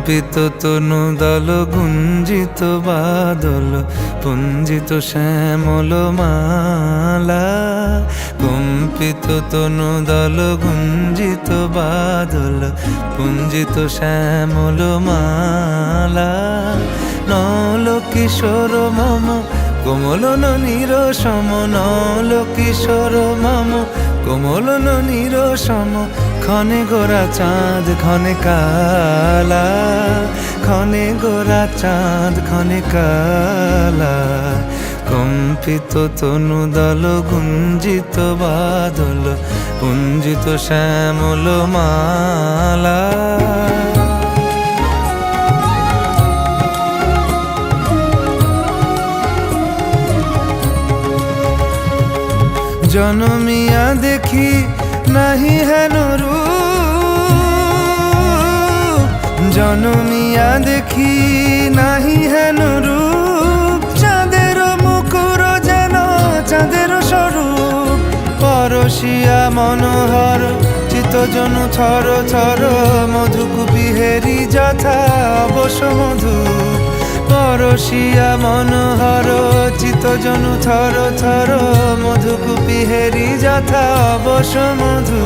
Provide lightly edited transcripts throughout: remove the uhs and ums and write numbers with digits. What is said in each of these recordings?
কম্পিত তনু দল গুঞ্জিত বাদল পুঞ্জিত শ্যামল মালা। কম্পিত তনু দল গুঞ্জিত বাদল পুঞ্জিত শ্যামল মালা। নল কিশোর মম কোমলন নিরসম, নল কিশোর মম কোমলন নিরসম। ক্ষণে গোরা চাঁদ ক্ষণে কালা, ক্ষণে গোরা চাঁদ ক্ষণে কালা। কম্পিত তনু দল গুঞ্জিত বাদল পুঞ্জিত শ্যামল মালা। জনমিয়া দেখি নাহি হেন রূপ, জনমিয়া দেখি নাহি হেন রূপ। চাঁদের মুকুর যেন চাঁদের স্বরূপ, পরশিয়া মনোহর চিত্তজনু থর থর। মধুকুপি হেরি যথা অবশ মধু, পরশিয়া মনোহর চিত্তজনু থর থর। মধুকুপি হেরি যথা অবশ মধু।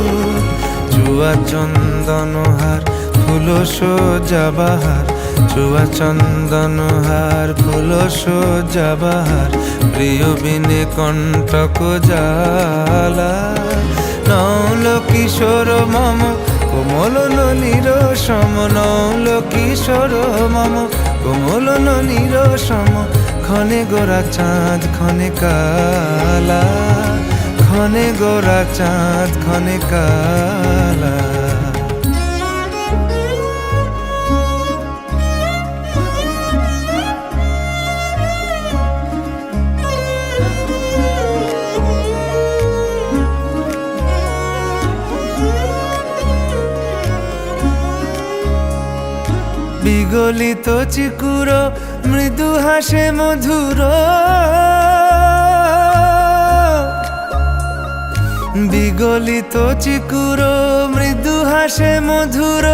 চুয়া চন্দনহার ফুল সজ্জা বাহার, চুয়া চন্দনহার ফুল সজ্জা বাহার। প্রিয় বিনে কণ্টক জ্বালা। নল কিশোর মম কোমলন নিরসম, নল কিশোর মম কোমলন নিরসম। ক্ষণে গোরা চাঁদ ক্ষণে কালা, ক্ষণে গোরা চাঁদ ক্ষণে কালা। বিগলিত চিকুর মৃদু হাসে মধুর, বিগলিত চিকুর মৃদু হাসে মধুর।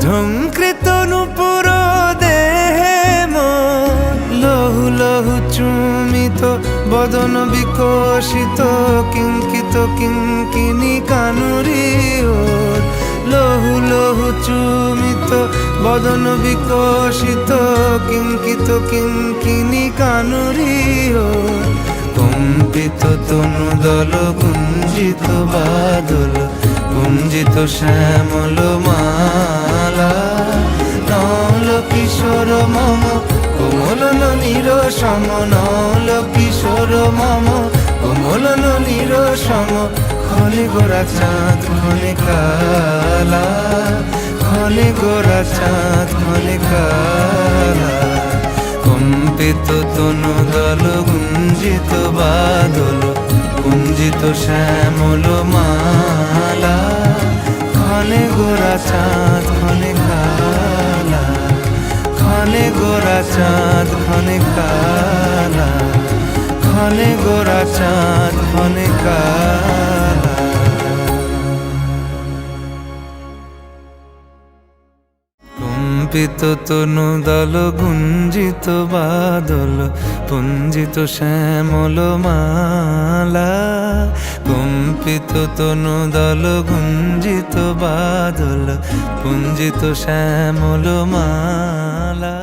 ঝঙ্কৃত নূপুর দেহে মন, লহু লহু চুমিত বদন বিকশিত। কিঙ্কিত কিঙ্কিনি কানুরি ওর, লহু লহু চুমিত বদন বিকশিত। কিঙ্কিত কিঙ্কিনি কানুরি ওর। কম্পিত তনু দল গুঞ্জিত বাদল গুঞ্জিত শ্যামল মালা। নল কিশোর মম কোমলন নিরসম, নল কিশোর মম কোমলন নিরসম। ক্ষণে গোরা চাঁদ ক্ষণে কালা, ক্ষণে গোরা চাঁদ ক্ষণে কালা। কম্পিত তনু দল গুঞ্জিত বাদল গুঞ্জিত শ্যামল মালা। ক্ষণে গোরা চাঁদ ক্ষণে কালা, ক্ষণে গোরা চাঁদ ক্ষণে কালা, ক্ষণে গোরা চাঁদ ক্ষণে কালা। কম্পিত তনু দল গুঞ্জিত বাদল পুঞ্জিত শ্যামল মালা। কম্পিত তনু দল গুঞ্জিত বাদল পুঞ্জিত শ্যামল মালা।